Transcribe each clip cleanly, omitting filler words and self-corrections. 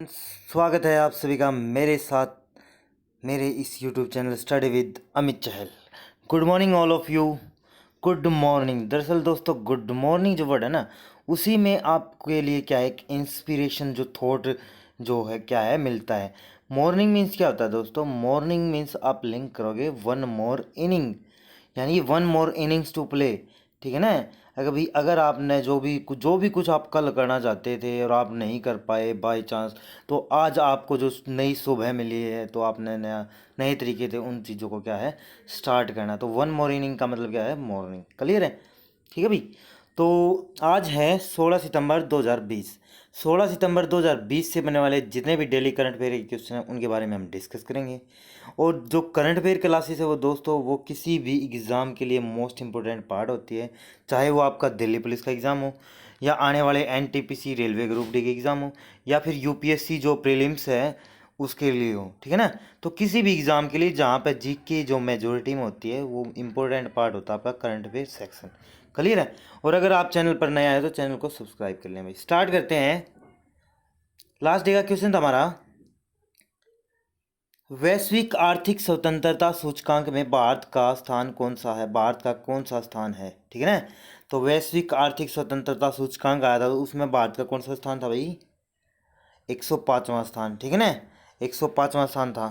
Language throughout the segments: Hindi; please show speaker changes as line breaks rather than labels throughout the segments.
स्वागत है आप सभी का मेरे साथ मेरे इस YouTube channel study with Amit Chahal. Good morning all of you. Good morning. दरअसल दोस्तों गुड मॉर्निंग जो वर्ड है ना, उसी में आपके लिए क्या है, एक इंस्पिरेशन जो थॉट जो है क्या है मिलता है। मॉर्निंग मीन्स क्या होता है दोस्तों? मॉर्निंग मीन्स आप लिंक करोगे वन मोर इनिंग, यानी one more innings to play. ठीक है ना? अगर आपने जो भी कुछ आप कल करना चाहते थे और आप नहीं कर पाए बाय चांस, तो आज आपको जो नई सुबह मिली है तो आपने नए तरीके से उन चीज़ों को क्या है स्टार्ट करना। तो वन मोर इनिंग का मतलब क्या है? मॉर्निंग। क्लियर है? ठीक है भाई। तो आज है 16 सितंबर 2020। 16 सितंबर 2020 से बनने वाले जितने भी डेली करंट अफेयर के क्वेश्चन हैं उनके बारे में हम डिस्कस करेंगे। और जो करंट अफेयर क्लासेस है वो दोस्तों वो किसी भी एग्ज़ाम के लिए मोस्ट इंपॉर्टेंट पार्ट होती है, चाहे वो आपका दिल्ली पुलिस का एग्ज़ाम हो या आने वाले एनटीपीसी रेलवे ग्रुप डी के एग्ज़ाम हो या फिर यूपीएससी जो प्रीलिम्स है उसके लिए हो। ठीक है ना? तो किसी भी एग्ज़ाम के लिए जहाँ पे जीके जो मेजोरिटी में होती है वो इम्पोर्टेंट पार्ट होता है आपका करंट अफेयर सेक्शन। क्लियर है? और अगर आप चैनल पर नए आए तो चैनल को सब्सक्राइब कर लें भाई। स्टार्ट करते हैं। लास्ट डे का क्वेश्चन था हमारा, वैश्विक आर्थिक स्वतंत्रता सूचकांक में भारत का स्थान कौन सा है? भारत का कौन सा स्थान है? ठीक है ना? तो वैश्विक आर्थिक स्वतंत्रता सूचकांक आया था तो उसमें भारत का कौन सा स्थान था भाई? 105वां स्थान। ठीक है ना? 105वां स्थान था।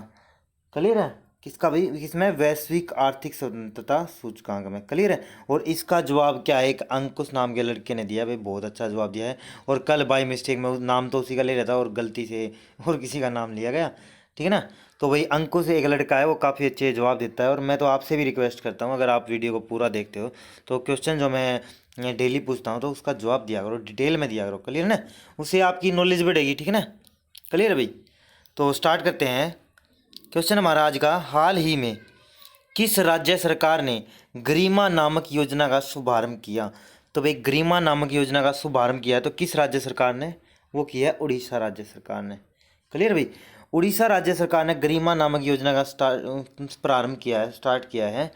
क्लियर है? किसका भाई? किसमें? वैश्विक आर्थिक स्वतंत्रता सूचकांक में। क्लियर है? और इसका जवाब क्या है? एक अंकुश नाम के लड़के ने दिया भाई, बहुत अच्छा जवाब दिया है। और कल बाई मिस्टेक में नाम तो उसी का ले रहा था और गलती से और किसी का नाम लिया गया। ठीक है ना? तो भाई अंकुश एक लड़का है, वो काफ़ी अच्छे जवाब देता है। और मैं तो आपसे भी रिक्वेस्ट करता हूँ, अगर आप वीडियो को पूरा देखते हो तो क्वेश्चन जो मैं डेली पूछता हूँ तो उसका जवाब दिया करो, डिटेल में दिया करो। क्लियर ना? उससे आपकी नॉलेज बढ़ेगी। ठीक है ना? क्लियर है भाई? तो स्टार्ट करते हैं। क्वेश्चन हमारा आज का, हाल ही में किस राज्य सरकार ने गरिमा नामक योजना का शुभारंभ किया? तो भाई गरिमा नामक योजना का शुभारंभ किया है तो किस राज्य सरकार ने वो किया है? उड़ीसा राज्य सरकार ने। क्लियर भाई? उड़ीसा राज्य सरकार ने गरिमा नामक योजना का प्रारंभ किया है, स्टार्ट किया है।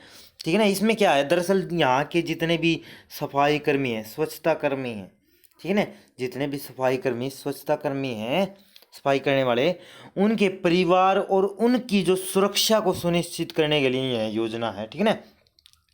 ठीक है ना? इसमें क्या है, दरअसल यहाँ के जितने भी सफाई कर्मी हैं, स्वच्छता कर्मी हैं, ठीक है ना, जितने भी सफाई कर्मी स्वच्छता कर्मी हैं, सफाई करने वाले, उनके परिवार और उनकी जो सुरक्षा को सुनिश्चित करने के लिए यह योजना है। ठीक है ना?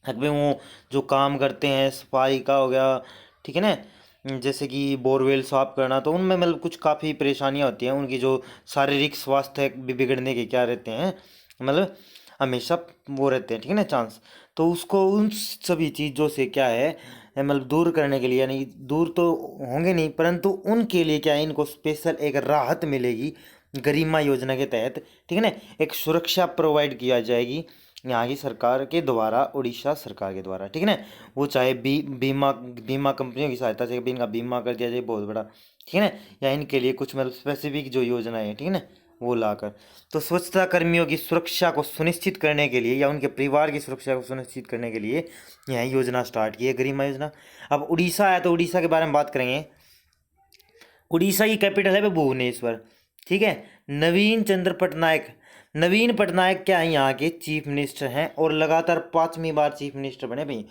अगर वो जो काम करते हैं सफाई का हो गया, ठीक है ना, जैसे कि बोरवेल साफ करना, तो उनमें मतलब कुछ काफ़ी परेशानियां होती हैं, उनकी जो शारीरिक स्वास्थ्य भी बिगड़ने के क्या रहते हैं, मतलब हमेशा वो रहते हैं। ठीक है ना? चांस। तो उसको उन सभी चीज़ों से क्या है मतलब दूर करने के लिए, यानी दूर तो होंगे नहीं परंतु उनके लिए क्या है, इनको स्पेशल एक राहत मिलेगी गरिमा योजना के तहत। ठीक है ना? एक सुरक्षा प्रोवाइड किया जाएगी यहाँ की सरकार के द्वारा, उड़ीसा सरकार के द्वारा। ठीक है ना? वो चाहे बीमा बीमा कंपनियों की सहायता से भी इनका बीमा कर दिया जाए बहुत बड़ा। ठीक है ना? या इनके लिए कुछ मतलब स्पेसिफिक जो योजनाएं हैं, ठीक है ना, वो लाकर। तो स्वच्छता कर्मियों की सुरक्षा को सुनिश्चित करने के लिए या उनके परिवार की सुरक्षा को सुनिश्चित करने के लिए यह योजना स्टार्ट की है, गरिमा योजना। अब उड़ीसा आया तो उड़ीसा के बारे में बात करेंगे। उड़ीसा की कैपिटल है भुवनेश्वर। ठीक है? नवीन पटनायक क्या है, यहाँ के चीफ मिनिस्टर हैं और लगातार 5वीं बार चीफ मिनिस्टर बने भाई,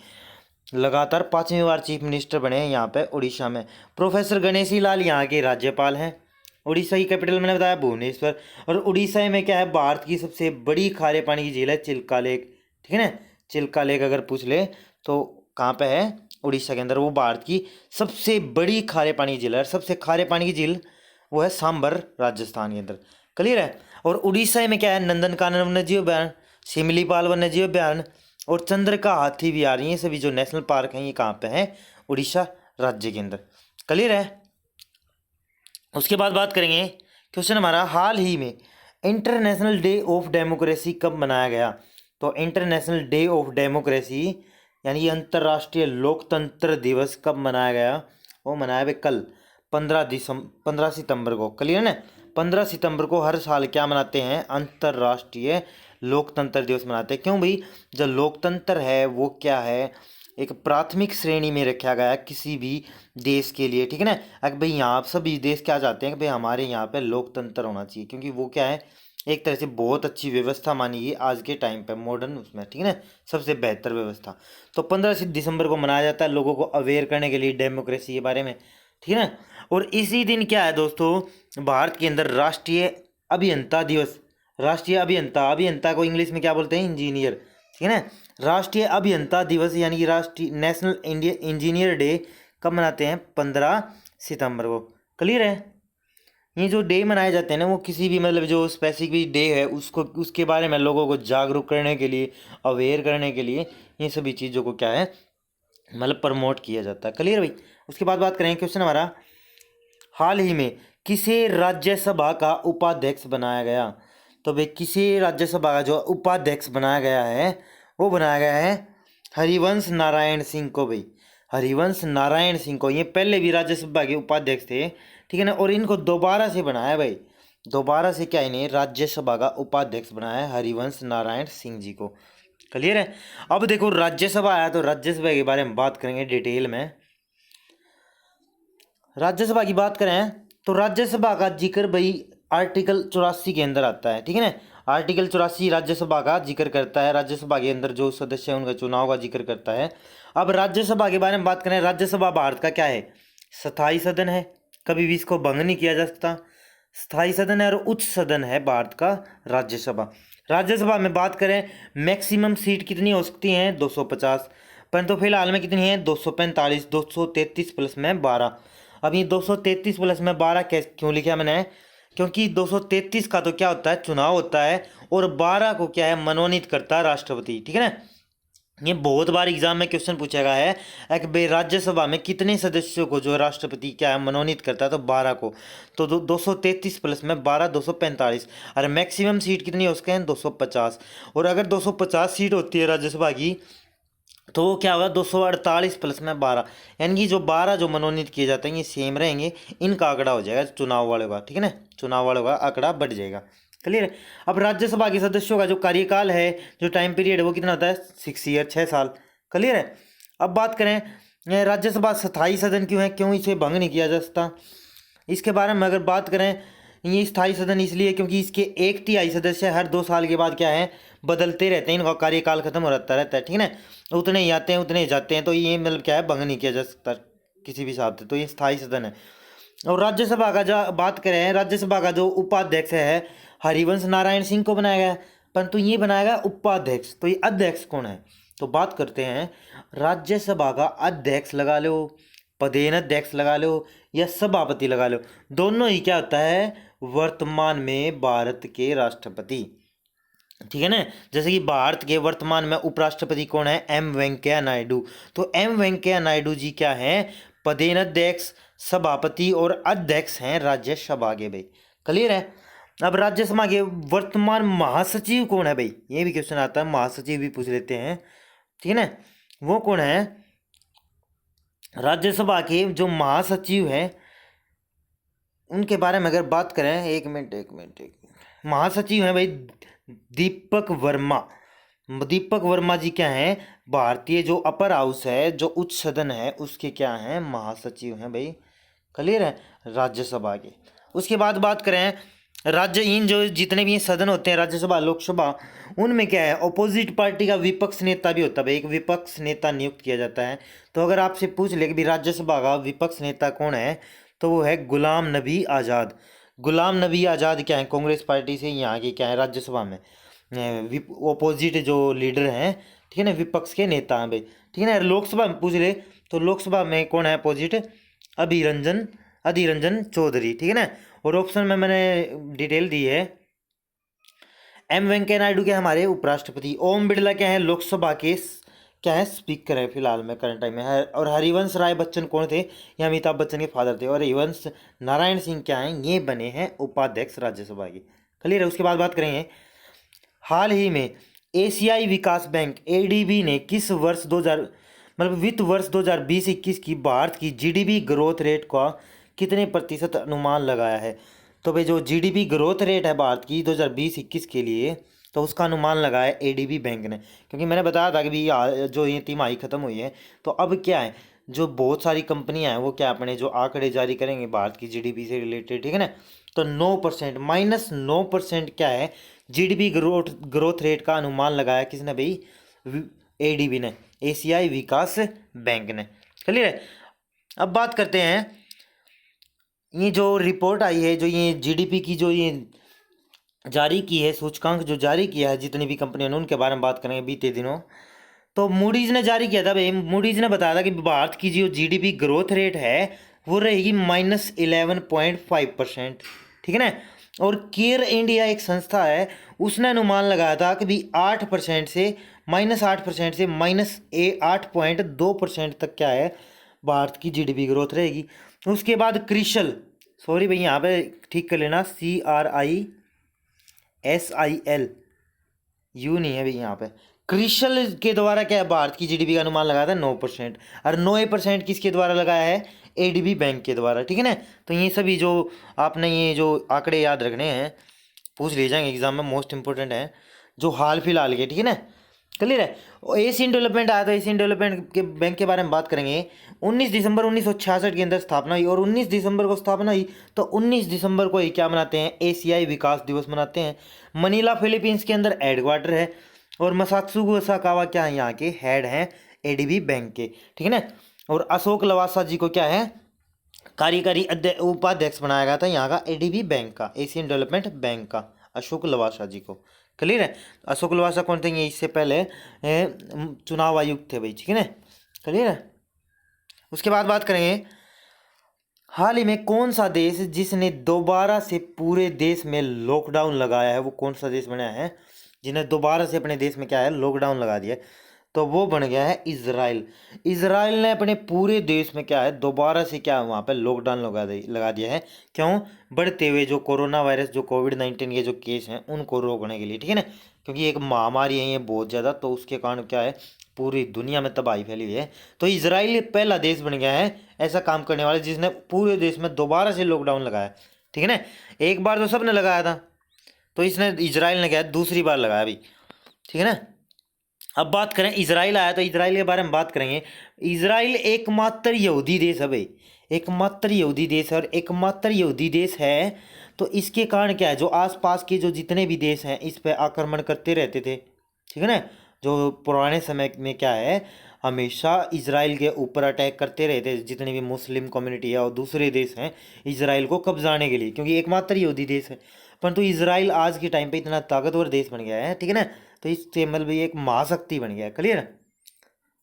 लगातार 5वीं बार चीफ मिनिस्टर बने हैं यहाँ पे उड़ीसा में। प्रोफेसर गणेशी लाल यहाँ के राज्यपाल हैं। उड़ीसा की कैपिटल मैंने बताया भुवनेश्वर। और उड़ीसा में क्या है, भारत की सबसे बड़ी खारे पानी की झील है चिल्का लेक। ठीक है ना? चिल्का लेक अगर पूछ ले तो कहाँ पे है? उड़ीसा के अंदर। वो भारत की सबसे बड़ी खारे पानी की झील है। सबसे खारे पानी की झील वो है सांबर, राजस्थान के अंदर। क्लियर है? और उड़ीसा में क्या है, नंदनकानन वन्य जीव अभ्यारण्य, सिमलीपाल वन्य जीव अभ्यारण्य और चंद्रका हाथी विहार, ये सभी जो नेशनल पार्क हैं ये कहाँ पे हैं? उड़ीसा राज्य के अंदर। क्लियर है? उसके बाद बात करेंगे क्वेश्चन हमारा, हाल ही में इंटरनेशनल डे ऑफ डेमोक्रेसी कब मनाया गया? तो इंटरनेशनल डे ऑफ डेमोक्रेसी यानी अंतर्राष्ट्रीय लोकतंत्र दिवस कब मनाया गया? वो मनाया गया कल 15 सितंबर को। क्लियर ना? 15 सितंबर को हर साल क्या मनाते हैं? अंतर्राष्ट्रीय लोकतंत्र दिवस मनाते हैं। क्यों भाई? जो लोकतंत्र है वो क्या है, एक प्राथमिक श्रेणी में रखा गया है किसी भी देश के लिए। ठीक है ना? अगर भाई यहाँ सभी देश क्या चाहते हैं कि भाई हमारे यहाँ पे लोकतंत्र होना चाहिए, क्योंकि वो क्या है, एक तरह से बहुत अच्छी व्यवस्था मानी गई आज के टाइम पे मॉडर्न उसमें। ठीक है ना? सबसे बेहतर व्यवस्था। तो 15 दिसंबर को मनाया जाता है लोगों को अवेयर करने के लिए डेमोक्रेसी के बारे में। ठीक है ना? और इसी दिन क्या है दोस्तों, भारत के अंदर राष्ट्रीय अभियंता दिवस, राष्ट्रीय अभियंता, अभियंता को इंग्लिश में क्या बोलते हैं? इंजीनियर, ठीक है ना। राष्ट्रीय अभियंता दिवस यानी कि राष्ट्रीय नेशनल इंडिया इंजीनियर डे कब मनाते हैं? 15 सितंबर को। क्लियर है? ये जो डे मनाए जाते हैं ना, वो किसी भी मतलब जो स्पेसिफिक डे है उसको, उसके बारे में लोगों को जागरूक करने के लिए, अवेयर करने के लिए ये सभी चीज़ों को क्या है मतलब प्रमोट किया जाता है। क्लियर भाई? उसके बाद बात करें क्वेश्चन हमारा, हाल ही में किसे राज्यसभा का उपाध्यक्ष बनाया गया? तो भाई किसे राज्यसभा का जो उपाध्यक्ष बनाया गया है वो बनाया गया है हरिवंश नारायण सिंह को। भाई हरिवंश नारायण सिंह को, ये पहले भी राज्यसभा के उपाध्यक्ष थे, ठीक है ना, और इनको दोबारा से बनाया भाई, दोबारा से क्या इन्हें राज्यसभा का उपाध्यक्ष बनाया है हरिवंश नारायण सिंह जी को। क्लियर है? अब देखो राज्यसभा आया तो राज्यसभा के बारे में बात करेंगे डिटेल में। राज्यसभा की बात करें तो राज्यसभा का जिक्र भाई आर्टिकल 84 के अंदर आता है, ठीक है ना। आर्टिकल 84 राज्यसभा का जिक्र करता है, राज्यसभा के अंदर जो सदस्य हैं उनका चुनाव का जिक्र करता है। अब राज्यसभा के बारे में बात करें, राज्यसभा भारत का क्या है? स्थायी सदन है, कभी भी इसको भंग नहीं किया जा सकता। स्थायी सदन है और उच्च सदन है भारत का राज्यसभा। राज्यसभा में बात करें मैक्सिमम सीट कितनी हो सकती हैं? 250, परंतु फिलहाल में कितनी है? 245, 233 प्लस में 12। अब ये 233 प्लस में 12 क्यों लिखा मैंने? क्योंकि 233 का तो क्या होता है? चुनाव होता है, और 12 को क्या है? मनोनीत करता है राष्ट्रपति, ठीक है ना। ये बहुत बार एग्जाम में क्वेश्चन पूछा गया है कि भाई राज्यसभा में कितने सदस्यों को जो राष्ट्रपति क्या है मनोनीत करता है? तो 12 को। तो 233 प्लस में 12 245, और मैक्सिमम सीट कितनी हो सकते हैं? 250। और अगर 250 सीट होती है राज्यसभा की तो वो क्या होगा? 248 प्लस में 12, यानी कि जो 12 जो मनोनीत किए जाते हैं ये सेम रहेंगे, इनका आंकड़ा हो जाएगा चुनाव वाले का, ठीक है ना, चुनाव वालों का आंकड़ा बढ़ जाएगा। क्लियर है? अब राज्यसभा के सदस्यों का जो कार्यकाल है, जो टाइम पीरियड है वो कितना होता है? 6 ईयर, 6 साल। क्लियर है? अब बात करें राज्यसभा स्थायी सदन क्यों है, क्यों इसे भंग नहीं किया जा सकता, इसके बारे में अगर बात करें, ये स्थायी सदन इसलिए क्योंकि इसके 1/3 सदस्य हर 2 साल के बाद क्या है? बदलते रहते हैं, इनका कार्यकाल खत्म हो रहता रहता है, ठीक है ना। उतने ही आते हैं उतने ही जाते हैं, तो ये मतलब क्या है? भंग नहीं किया जा सकता किसी भी हिसाब से, तो ये स्थायी सदन है। और राज्यसभा का जो बात करें, राज्यसभा का जो उपाध्यक्ष है हरिवंश नारायण सिंह को बनाया गया, परंतु ये बनाया गया उपाध्यक्ष, तो ये अध्यक्ष कौन है? तो बात करते हैं राज्यसभा का अध्यक्ष लगा लो, पदेन अध्यक्ष लगा लो, या सभापति लगा लो, दोनों ही क्या होता है? वर्तमान में भारत के राष्ट्रपति, ठीक है ना। जैसे कि भारत के वर्तमान में उपराष्ट्रपति कौन है? एम वेंकैया नायडू। तो एम वेंकैया नायडू जी क्या है? पदेन अध्यक्ष, सभापति और अध्यक्ष हैं राज्यसभा के भाई। क्लियर है? अब राज्यसभा के वर्तमान महासचिव कौन है भाई? ये भी क्वेश्चन आता है, महासचिव भी पूछ लेते हैं, ठीक है ना। वो कौन है? राज्यसभा के जो महासचिव हैं उनके बारे में अगर बात करें, एक मिनट एक मिनट एक मिनट, महासचिव हैं भाई दीपक वर्मा। दीपक वर्मा जी क्या हैं? भारतीय जो अपर हाउस है, जो उच्च सदन है, उसके क्या हैं? महासचिव हैं भाई। क्लियर है? राज्यसभा के। उसके बाद बात करें राज्य, इन जो जितने भी सदन होते हैं राज्यसभा लोकसभा, उनमें क्या है? अपोजिट पार्टी का विपक्ष नेता भी होता है भाई, एक विपक्ष नेता नियुक्त किया जाता है। तो अगर आपसे पूछ ले कि भाई राज्यसभा का विपक्ष नेता कौन है, तो वो है गुलाम नबी आज़ाद। गुलाम नबी आज़ाद क्या है? कांग्रेस पार्टी से यहाँ के क्या है? राज्यसभा में ओपोजिट जो लीडर हैं, ठीक है ना, विपक्ष के नेता हैं भाई, ठीक है ना। लोकसभा में पूछ ले तो लोकसभा में कौन है अपोजिट? अधीर रंजन चौधरी, ठीक है ना। और ऑप्शन में मैंने डिटेल दी है। एम वेंकैया नायडू के हमारे उपराष्ट्रपति, ओम बिरला क्या है? लोकसभा के क्या है? स्पीकर है फिलहाल में करंट टाइम में है। और हरिवंश राय बच्चन कौन थे? ये अमिताभ बच्चन के फादर थे। और हरिवंश नारायण सिंह क्या हैं? ये बने हैं उपाध्यक्ष राज्यसभा के। क्लियर है? उसके बाद बात करेंगे, हाल ही में एशियाई विकास बैंक एडीबी ने किस वर्ष 2000 मतलब वित्त वर्ष 2020-21 की भारत की जीडीपी ग्रोथ रेट का कितने प्रतिशत अनुमान लगाया है? तो भाई जो जीडीपी ग्रोथ रेट है भारत की 2020-21 के लिए, तो उसका अनुमान लगाया एडीबी बैंक ने। क्योंकि मैंने बताया था कि भी जो ये तिमाही खत्म हुई है, तो अब क्या है, जो बहुत सारी कंपनियां हैं वो क्या अपने जो आंकड़े जारी करेंगे भारत की जीडीपी से रिलेटेड, ठीक है ना। तो 9% -9% क्या है? जीडीपी ग्रोथ रेट का अनुमान लगाया किसने भाई? एडीबी ने, एशियाई विकास बैंक ने। क्लियर है? अब बात करते हैं ये जो रिपोर्ट आई है, जो ये जीडीपी की जो ये जारी की है, सूचकांक जो जारी किया है जितनी भी कंपनियों ने, उनके बारे में बात करेंगे बीते दिनों। तो मूडीज ने जारी किया था भाई, मूडीज ने बताया था कि भारत की जो जीडीपी ग्रोथ रेट है वो रहेगी -11.5%, ठीक है ना। और केयर इंडिया एक संस्था है, उसने अनुमान लगाया था कि भी 8% से -8% से -8.2% तक क्या है भारत की जीडीपी ग्रोथ रहेगी। उसके बाद क्रिशल, सॉरी भाई यहाँ पे ठीक कर लेना, CRISIL, यू नहीं है भाई यहाँ पे। क्रिशल के द्वारा क्या है भारत की जीडीपी का अनुमान लगाया था 9%, और 9% किसके द्वारा लगाया है, एडीबी बैंक के द्वारा, ठीक है ना। तो ये सभी जो आपने ये जो आंकड़े याद रखने हैं, पूछ लिए जाएंगे एग्जाम में, मोस्ट इंपॉर्टेंट है जो हाल फिलहाल के, ठीक है ना। क्लियर है। और एशियन डेवलपमेंट आया, तो एशियन डेवलपमेंट के बैंक के बारे में बात करेंगे। 19 दिसंबर 1966 के अंदर स्थापना हुई, और 19 दिसंबर को स्थापना हुई तो 19 दिसंबर को ही क्या मनाते हैं, एशियाई विकास दिवस मनाते हैं। मनीला फिलीपींस के अंदर हेडक्वार्टर है, और मसात्सुगु ओसाकावा क्या है यहाँ के हेड हैं एडीबी बैंक के, ठीक है ना। और अशोक लवासा जी को क्या है, कार्यकारी उपाध्यक्ष बनाया गया था यहाँ का एडीबी बैंक का, एशियन डेवलपमेंट बैंक का, अशोक लवासा जी को। क्लियर है। अशोक लवासा कौन थे, ये इससे पहले चुनाव आयुक्त थे भाई, ठीक है ना। क्लियर है। उसके बाद बात करेंगे, हाल ही में कौन सा देश जिसने दोबारा से पूरे देश में लॉकडाउन लगाया है, वो कौन सा देश बना है जिन्हें दोबारा से अपने देश में क्या है लॉकडाउन लगा दिया है, तो वो बन गया है इजराइल। इजराइल ने अपने पूरे देश में क्या है दोबारा से क्या वहाँ पे लॉकडाउन लगा दिया है। क्यों, बढ़ते हुए जो कोरोना वायरस, जो कोविड-19 के जो केस हैं उनको रोकने के लिए, ठीक है ना। क्योंकि एक महामारी है ये बहुत ज़्यादा, तो उसके कारण क्या है पूरी दुनिया में तबाही फैली हुई है। तो इजराइल पहला देश बन गया है ऐसा काम करने वाला जिसने पूरे देश में दोबारा से लॉकडाउन लगाया, ठीक है ना। एक बार तो सबने लगाया था, तो इसने इजराइल ने क्या दूसरी बार लगाया अभी, ठीक है ना। अब बात करें, इजराइल आया तो इजराइल के बारे में बात करेंगे। इजराइल एकमात्र यहूदी देश है भाई, एकमात्र यहूदी देश है, और एकमात्र यहूदी देश है तो इसके कारण क्या है जो आसपास के जो जितने भी देश हैं इस पे आक्रमण करते रहते थे, ठीक है ना। जो पुराने समय में क्या है हमेशा इजराइल के ऊपर अटैक करते रहते जितनी भी मुस्लिम कम्युनिटी है और दूसरे देश हैं इजराइल को कब्जाने के लिए, क्योंकि एकमात्र यहूदी देश है। परंतु इजराइल आज के टाइम पे इतना ताकतवर देश बन गया है, ठीक है ना। तो इससे मतलब ये एक महाशक्ति बन गया है। क्लियर है।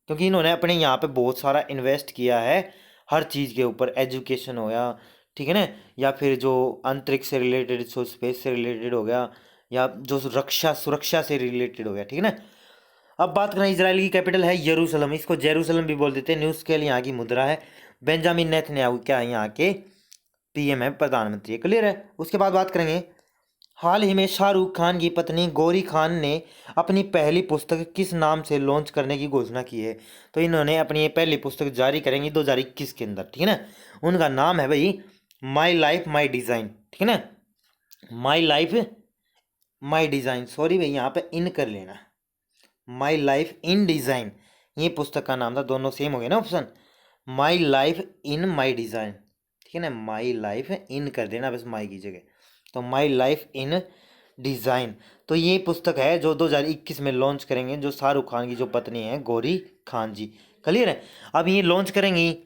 क्योंकि इन्होंने अपने यहाँ पे बहुत सारा इन्वेस्ट किया है हर चीज़ के ऊपर, एजुकेशन हो गया, ठीक है ना, या फिर जो अंतरिक्ष से रिलेटेड, सो स्पेस से रिलेटेड हो गया, या जो रक्षा सुरक्षा से रिलेटेड हो गया, ठीक है ना। अब बात करें, इजराइल की कैपिटल है यरूशलेम, इसको जेरूशलेम भी बोल देते हैं। न्यूज़ स्केल यहाँ की मुद्रा है। बेंजामिन नेतन्याहू क्या है यहाँ के पीएम है, प्रधानमंत्री है। क्लियर है। उसके बाद बात करेंगे, हाल ही में शाहरुख खान की पत्नी गौरी खान ने अपनी पहली पुस्तक किस नाम से लॉन्च करने की घोषणा की है। तो इन्होंने अपनी ये पहली पुस्तक जारी करेंगी 2021 के अंदर, ठीक है ना। उनका नाम है भाई माई लाइफ माई डिज़ाइन, ठीक है ना। My life my design, sorry भाई यहाँ पे इन कर लेना, माई लाइफ इन डिज़ाइन, ये पुस्तक का नाम था। दोनों सेम हो गए ना option, my life in my design, ठीक है ना। माई लाइफ इन कर देना बस माई की जगह, तो माई लाइफ इन डिज़ाइन। तो ये पुस्तक है जो 2021 में लॉन्च करेंगे, जो शाहरुख खान की जो पत्नी है गौरी खान जी। क्लियर है। अब ये लॉन्च करेंगी,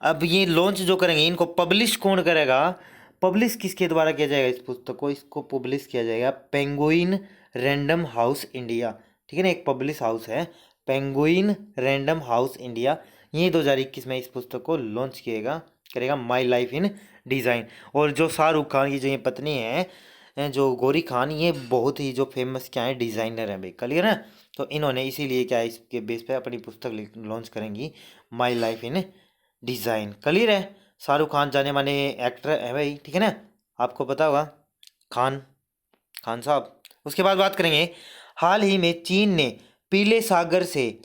अब ये लॉन्च जो करेंगे इनको पब्लिश कौन करेगा, पब्लिश किसके द्वारा किया जाएगा इस पुस्तक को, इसको पब्लिश किया जाएगा पेंगुइन रैंडम हाउस इंडिया, ठीक है ना। एक पब्लिश हाउस है पेंगुइन रैंडम हाउस इंडिया, ये 2021 में इस पुस्तक को लॉन्च करेगा माई लाइफ इन डिज़ाइन। और जो शाहरुख खान की जो ये पत्नी है जो गौरी खान, ये बहुत ही जो फेमस क्या है डिज़ाइनर है भाई। क्लियर है। तो इन्होंने इसीलिए क्या है इसके बेस पे अपनी पुस्तक लॉन्च करेंगी my life in design. Clear है। शाहरुख खान जाने माने एक्टर है भाई, ठीक है ना, आपको पता होगा, खान साहब। उसके बाद बात करेंगे, हाल ही में चीन ने पीले सागर से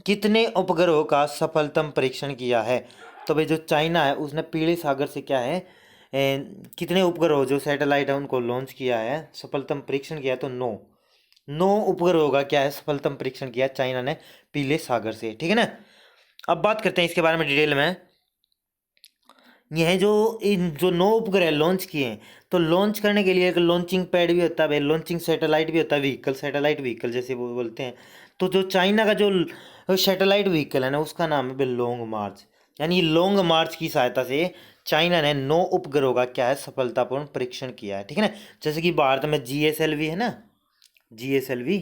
कितने उपग्रहों का सफलतम परीक्षण किया है। तो भाई जो चाइना है उसने पीले सागर से क्या है कितने उपग्रह जो सैटेलाइट है उनको लॉन्च किया है, सफलतम परीक्षण किया है, तो 9 उपग्रहों का क्या है सफलतम परीक्षण किया चाइना ने पीले सागर से, ठीक है ना। अब बात करते हैं इसके बारे में डिटेल में। यह जो इन जो 9 उपग्रह लॉन्च किए हैं, तो लॉन्च करने के लिए एक लॉन्चिंग पैड भी होता है भाई, लॉन्चिंग सैटेलाइट भी होता है, व्हीकल सैटेलाइट व्हीकल जैसे वो बोलते हैं। तो जो चाइना का जो सैटेलाइट व्हीकल है ना उसका नाम है भाई लॉन्ग मार्च, यानी लॉन्ग मार्च की सहायता से चाइना ने 9 उपग्रहों का क्या है सफलतापूर्ण परीक्षण किया है, ठीक है ना। जैसे कि भारत में GSLV है ना, GSLV,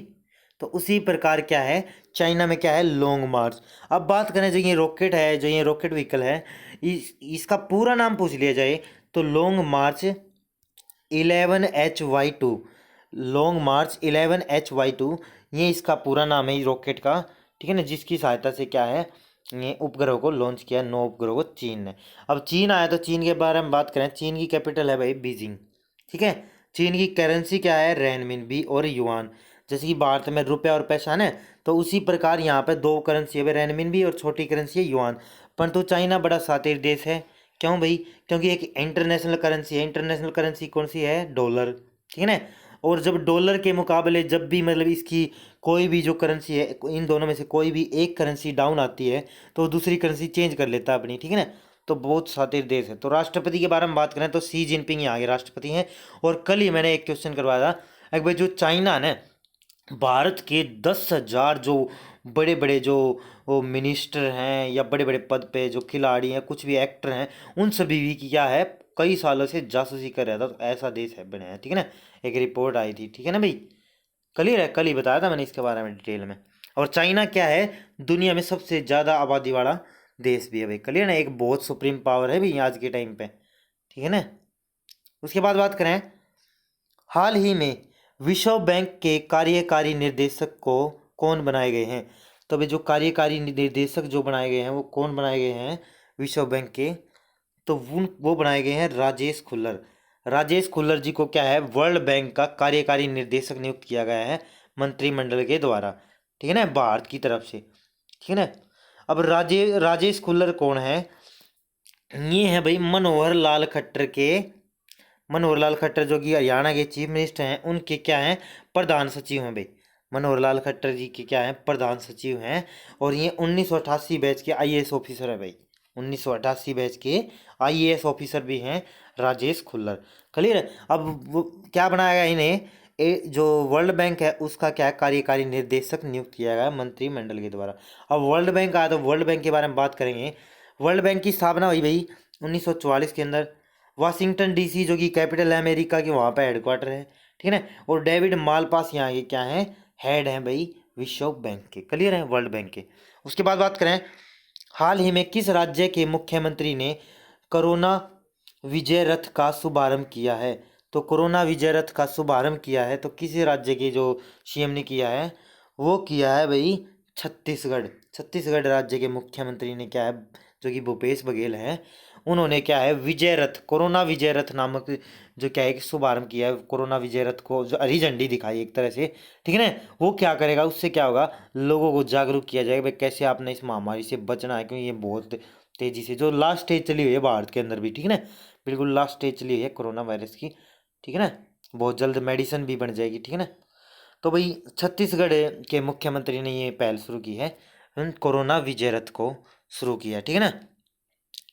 तो उसी प्रकार क्या है चाइना में क्या है लॉन्ग मार्च। अब बात करें जो ये रॉकेट है, जो ये रॉकेट व्हीकल है, इसका पूरा नाम पूछ लिया जाए तो लॉन्ग मार्च 11HY2, लॉन्ग मार्च 11HY2, ये इसका पूरा नाम है रॉकेट का, ठीक है ना, जिसकी सहायता से क्या है ये उपग्रह को लॉन्च किया, 9 उपग्रहों को चीन ने। अब चीन आया तो चीन के बारे में बात करें, चीन की कैपिटल है भाई बीजिंग, ठीक है। चीन की करेंसी क्या है रेनमिनबी और युआन। जैसे कि भारत में रुपया और पैसा है ना, तो उसी प्रकार यहाँ पे दो करेंसी है, रेनमिनबी और छोटी करेंसी है युआन। परंतु चाइना बड़ा शातिर देश है, क्यों भाई, क्योंकि एक इंटरनेशनल करेंसी है, इंटरनेशनल करेंसी कौन सी है डॉलर, ठीक है ना। और जब डॉलर के मुकाबले जब भी मतलब इसकी कोई भी जो करेंसी है, इन दोनों में से कोई भी एक करेंसी डाउन आती है तो दूसरी करेंसी चेंज कर लेता है अपनी, ठीक है ना। तो बहुत शातिर देश है। तो राष्ट्रपति के बारे में बात करें तो सी जिनपिंग यहाँ के राष्ट्रपति हैं। और कल ही मैंने एक क्वेश्चन करवाया था, एक भाई जो चाइना ने भारत के 10,000 जो बड़े बड़े जो वो मिनिस्टर हैं या बड़े बड़े पद पे जो खिलाड़ी हैं, कुछ भी एक्टर हैं, उन सभी भी की क्या है कई सालों से जासूसी कर रहा था, तो ऐसा देश है बने हैं, ठीक है ना। एक रिपोर्ट आई थी, ठीक है ना भाई, कल ही बताया था मैंने इसके बारे में डिटेल में। और चाइना क्या है दुनिया में सबसे ज़्यादा आबादी वाला देश भी है भाई, क्लियर ना, एक बहुत सुप्रीम पावर है भाई आज के टाइम पे, ठीक है ना। उसके बाद बात करें, हाल ही में विश्व बैंक के कार्यकारी निर्देशक को कौन बनाए गए हैं। तो भाई जो कार्यकारी निर्देशक जो बनाए गए हैं वो कौन बनाए गए हैं विश्व बैंक के, तो वो बनाए गए हैं राजेश खुल्लर। राजेश खुल्लर जी को क्या है वर्ल्ड बैंक का कार्यकारी निर्देशक नियुक्त किया गया है मंत्रिमंडल के द्वारा, ठीक है ना, भारत की तरफ से, ठीक है ना। अब राजेश खुल्लर कौन है, ये है भाई मनोहर लाल खट्टर जो कि हरियाणा के चीफ मिनिस्टर हैं, उनके क्या हैं प्रधान सचिव हैं भाई। मनोहर लाल खट्टर जी के क्या हैं प्रधान सचिव हैं। और ये 1988 बैच के IAS ऑफिसर है भाई, 1988 बैच के IAS ऑफिसर भी हैं राजेश खुल्लर, क्लियर है। अब वो क्या बनाया गया इन्हें, जो वर्ल्ड बैंक है उसका क्या है कार्यकारी निर्देशक नियुक्त किया गया मंत्रिमंडल के द्वारा। अब वर्ल्ड बैंक आया तो वर्ल्ड बैंक के बारे में बात करेंगे। वर्ल्ड बैंक की स्थापना हुई भाई 1944 के अंदर, वाशिंगटन DC जो कि कैपिटल है अमेरिका की, वहाँ पे हेडक्वार्टर है, ठीक है ना। और डेविड मालपास यहाँ के क्या हैं हेड हैं भाई विश्व बैंक के, क्लियर है वर्ल्ड बैंक के। उसके बाद बात करें, हाल ही में किस राज्य के मुख्यमंत्री ने कोरोना विजय रथ का शुभारंभ किया है। तो कोरोना विजय रथ का शुभारंभ किया है तो किसी राज्य के जो CM ने किया है वो किया है भाई छत्तीसगढ़। छत्तीसगढ़ राज्य के मुख्यमंत्री ने क्या है जो कि भूपेश बघेल हैं, उन्होंने क्या है विजय रथ, कोरोना विजय रथ नामक जो क्या है कि शुभारंभ किया है। कोरोना विजय रथ को जो हरी झंडी दिखाई एक तरह से, ठीक है ना, वो क्या करेगा उससे क्या होगा लोगों को जागरूक किया जाएगा भाई कैसे आपने इस महामारी से बचना है, क्योंकि ये बहुत तेजी से जो लास्ट स्टेज चली हुई है भारत के अंदर भी, ठीक है ना, बिल्कुल लास्ट स्टेज चली हुई है कोरोना वायरस की, ठीक है ना, बहुत जल्द मेडिसिन भी बन जाएगी, ठीक है ना। तो भाई छत्तीसगढ़ के मुख्यमंत्री ने ये पहल शुरू की है, कोरोना विजय रथ को शुरू किया, ठीक है ना।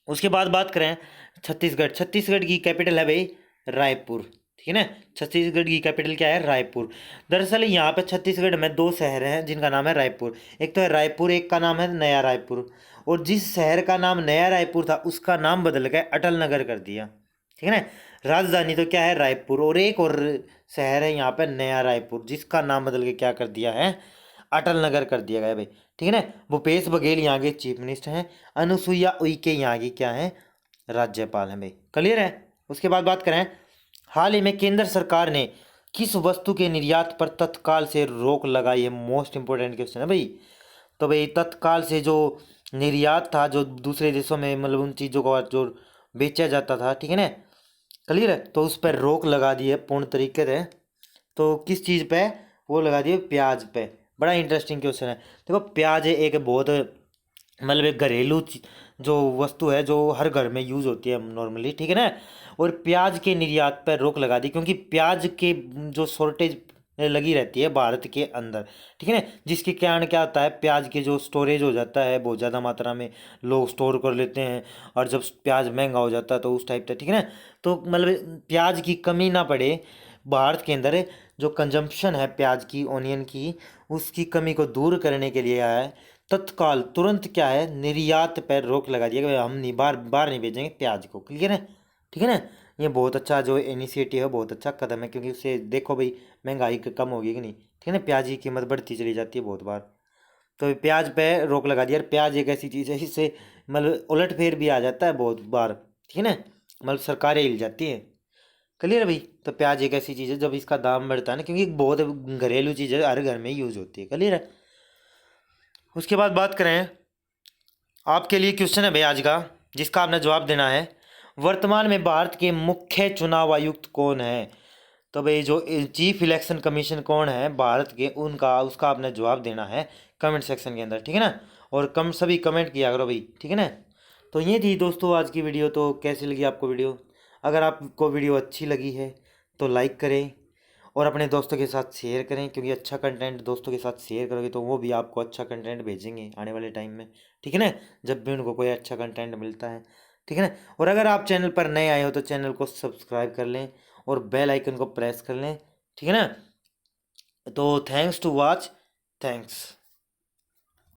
उसके बाद बात करें छत्तीसगढ़, छत्तीसगढ़ की कैपिटल है भाई रायपुर, ठीक है ना। छत्तीसगढ़ की कैपिटल क्या है रायपुर। दरअसल यहाँ पे छत्तीसगढ़ में दो शहर हैं जिनका नाम है रायपुर, एक तो है रायपुर, एक का नाम है नया रायपुर। और जिस शहर का नाम नया रायपुर था उसका नाम बदल के अटल नगर कर दिया, ठीक है ना। राजधानी तो क्या है रायपुर, और एक और शहर है यहाँ पे नया रायपुर जिसका नाम बदल के क्या कर दिया है अटल नगर कर दिया गया भाई, ठीक है ना। भूपेश बघेल यहाँ के चीफ मिनिस्टर हैं, अनुसुईया उइके यहाँ की क्या है राज्यपाल हैं भाई, क्लियर है। उसके बाद बात करें, हाल ही में केंद्र सरकार ने किस वस्तु के निर्यात पर तत्काल से रोक लगाई है, मोस्ट इंपोर्टेंट क्वेश्चन है भाई। तो भाई तत्काल से जो निर्यात था जो दूसरे देशों में मतलब उन चीज़ों को जो बेचा जाता था, ठीक है ना, क्लियर है, तो उस पर रोक लगा दी है पूर्ण तरीके से। तो किस चीज़ पे वो लगा दी है प्याज पे। बड़ा इंटरेस्टिंग क्वेश्चन है। देखो प्याज एक बहुत मतलब एक घरेलू जो वस्तु है जो हर घर में यूज़ होती है नॉर्मली, ठीक है ना। और प्याज के निर्यात पर रोक लगा दी क्योंकि प्याज के जो शॉर्टेज लगी रहती है भारत के अंदर, ठीक है ना, जिसके कारण क्या होता है प्याज के जो स्टोरेज हो जाता है बहुत ज़्यादा मात्रा में लोग स्टोर कर लेते हैं, और जब प्याज महंगा हो जाता है तो उस टाइप का, ठीक है ना। तो मतलब प्याज की कमी ना पड़े भारत के अंदर, जो कंजम्पशन है प्याज की ओनियन की उसकी कमी को दूर करने के लिए आया है तत्काल तुरंत क्या है, निर्यात पर रोक लगा दिया कि भाई हम नहीं बाहर बाहर नहीं भेजेंगे प्याज को। क्लियर है? ठीक है ना? ये बहुत अच्छा जो इनिशिएटिव है, बहुत अच्छा कदम है, क्योंकि उससे देखो भाई महंगाई कम होगी कि नहीं। ठीक है ना? प्याज की कीमत बढ़ती चली जाती है बहुत बार। तो प्याज पे रोक लगा दिया। और प्याज एक ऐसी चीज़ है इससे मतलब उलट फेर भी आ जाता है बहुत बार। ठीक है ना? मतलब सरकारें हिल जाती हैं। क्लियर है भाई? तो प्याज एक ऐसी चीज़ है जब इसका दाम बढ़ता है ना, क्योंकि बहुत घरेलू चीज़ है, हर घर में यूज़ होती है। क्लियर है? उसके बाद बात करें, आपके लिए क्वेश्चन है भाई आज का, जिसका आपने जवाब देना है। वर्तमान में भारत के मुख्य चुनाव आयुक्त कौन है? तो भाई जो चीफ इलेक्शन कमीशन कौन है भारत के, उनका उसका आपने जवाब देना है कमेंट सेक्शन के अंदर। ठीक है ना? और कम सभी कमेंट किया करो भाई। ठीक है ना? तो ये थी दोस्तों आज की वीडियो। तो कैसी लगी आपको वीडियो? अगर आपको वीडियो अच्छी लगी है तो लाइक करें और अपने दोस्तों के साथ शेयर करें, क्योंकि अच्छा कंटेंट दोस्तों के साथ शेयर करोगे तो वो भी आपको अच्छा कंटेंट भेजेंगे आने वाले टाइम में। ठीक है ना? जब भी उनको कोई अच्छा कंटेंट मिलता है। ठीक है ना? और अगर आप चैनल पर नए आए हो तो चैनल को सब्सक्राइब कर लें और बेल आइकन को प्रेस कर लें। ठीक है ना? तो थैंक्स टू वॉच। थैंक्स।